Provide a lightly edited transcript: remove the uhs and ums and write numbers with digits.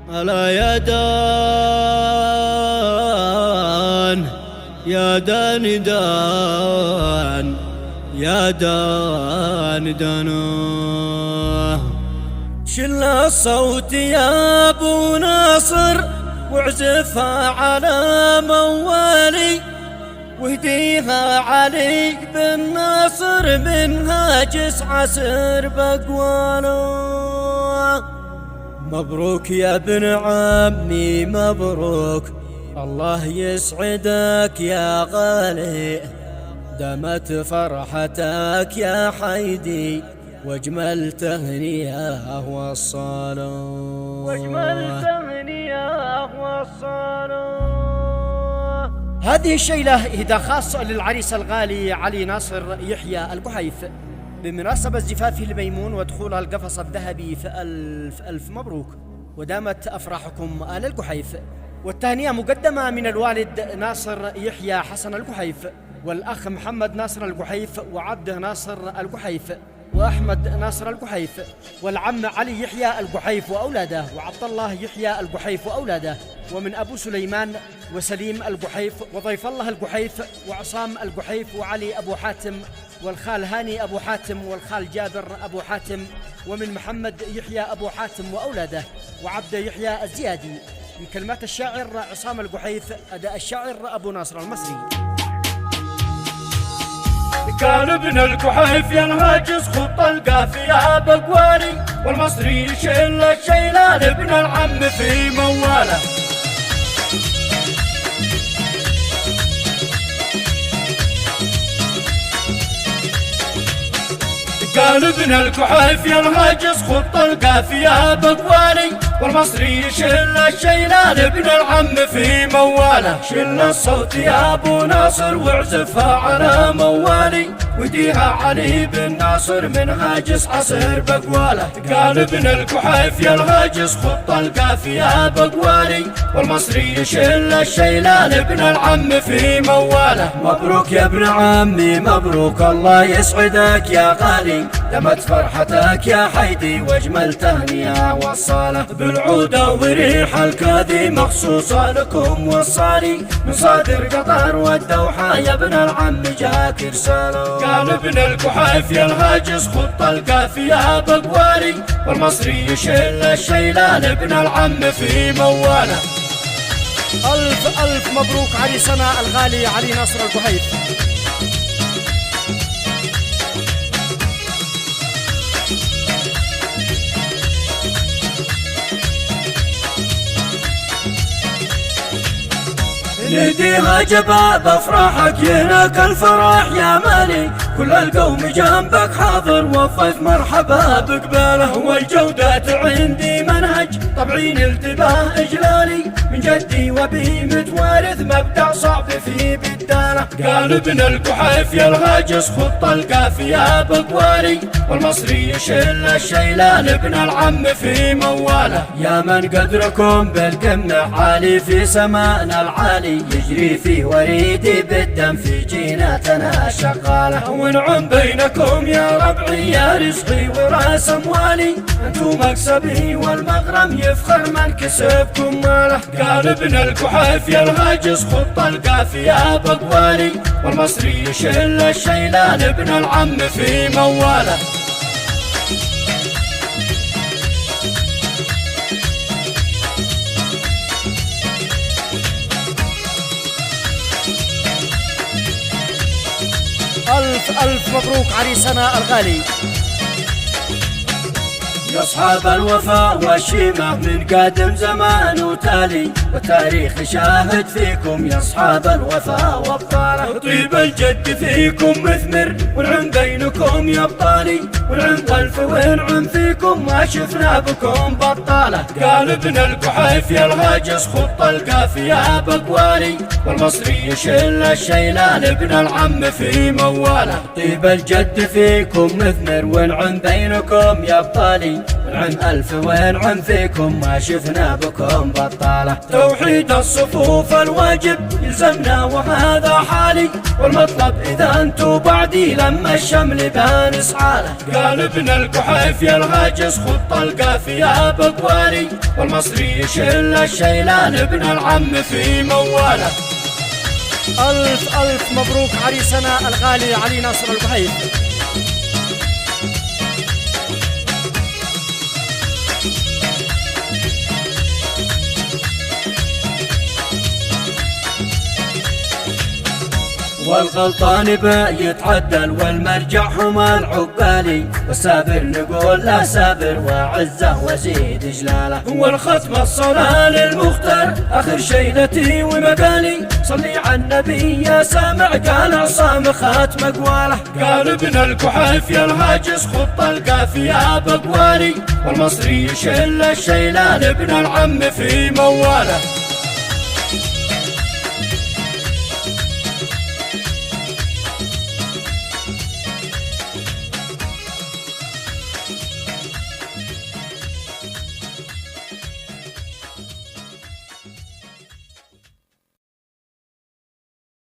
ألا يا دان يا دان دان يا دان دانه شل الصوت يا ابو ناصر واعزفها على موالي واهديها علي بالناصر منها عسر بقواله. مبروك يا ابن عمي مبروك، الله يسعدك يا غالي، دامت فرحتك يا حيدي واجمل تهنئة وصاله، واجمل تهنئة وصاله. هذه الشيلة إهداء خاص للعريس الغالي علي ناصر يحيى القحيف بمناسبة زفافه الميمون ودخولها القفص الذهبي فألف ألف مبروك، ودامت أفراحكم آل القحيف. والتهنئة مقدمة من الوالد ناصر يحيى حسن القحيف، والأخ محمد ناصر القحيف، وعبده ناصر القحيف، وأحمد ناصر القحيف، والعم علي يحيى القحيف وأولاده، وعبد الله يحيى القحيف وأولاده، ومن أبو سليمان وسليم القحيف وضيف الله القحيف وعصام القحيف وعلي أبو حاتم، والخال هاني أبو حاتم، والخال جابر أبو حاتم، ومن محمد يحيى أبو حاتم وأولاده، وعبد يحيى الزيادي. من كلمات الشاعر عصام القحيف، أداء الشاعر أبو ناصر المصري. كان ابن القحيف ينهاجس خط القافية بقوالي، والمصري يشيل الشيلان ابن العم في مواله. كان ابن القحيف ينهاجس خط القافية بقوالي، والمصري يشيل الشيلان ابن العم في مواله. شل الصوت يا ابو ناصر واعزفها على موالي، وديها علي بن ناصر من هاجس عسر بقواله. كان ابن القحيف ينهاجس خط القافية بقوالي، والمصري يشيل الشيلان ابن العم في مواله. مبروك يا ابن عمي مبروك، الله يسعدك يا غالي، دمت فرحتك يا حيدي واجمل تهنئة وصاله. بالعودة وريح الكاذي مخصوصة لكم وصالي، من صادر قطر والدوحة يا ابن العم جاك رساله. كان ابن القحيف ينهاجس خط القافية بقوالي، والمصري يشيل الشيلان ابن العم في مواله. ألف ألف مبروك عريسنا الغالي علي ناصر القحيف. نهديها جباب افراحك يهناك الفرح يا مالي، كل القوم جنبك حاضر وفيف مرحبا بقباله. والجودات عندي منهج طبعين التباه اجلالي، من جدي وبي متوارث مبدع صعب في بداله. قال ابن القحيف ينهاجس خط القافية بقوالي، والمصري يشيل الشيلان ابن العم في مواله. يا من قدركم بالقمة عالي في سماءنا العالي، يجري في وريدي بالدم في جيناتنا شغاله. ونعم بينكم يا ربعي يا رزقي وراس اموالي، انتم مكسبي والمغرم يفخر من كسبكم ماله. قال ابن القحيف ينهاجس خط القافية بقوالي، والمصري يشيل الشيلان ابن العم في مواله. ألف ألف مبروك عريسنا الغالي. يا أصحاب الوفاء والشيمة من قادم زمان وتالي، والتاريخ شاهد فيكم يا أصحاب الوفاء وابطاله. طيب الجد فيكم مثمر والعم بينكم يا ابطالي، والعم ألف والعم فيكم ما شفنا بكم بطاله. قال ابن القحيف ينهاجس خط القافية بقوالي، والمصري يشيل الشيلان ابن العم في مواله. طيب الجد فيكم مثمر والعم بينكم يا ابطالي، ونعم ألف ونعم فيكم ما شفنا بكم بطالة. توحيد الصفوف الواجب يلزمنا وهذا حالي، والمطلب إذا انتو بعدي لما الشمل بان اسعاله. قال ابن الكحيف يا الهاجس خط القافية بقوالي، والمصري يشل الشيلان ابن العم في مواله. ألف ألف مبروك عريسنا الغالي علي ناصر الكحيف. والغلطان يتعدل والمرجع هما العقالي، والسابر نقول لا سابر وعزه وزيد جلاله. والختم الصلاة للمختار آخر شيلتي ومقالي، صلي على النبي يا سامع قال عصام خاتم أقواله. قال ابن الكحيف يا الهاجس خط القافية بقوالي، والمصري يشل الشيلان ابن العم في مواله.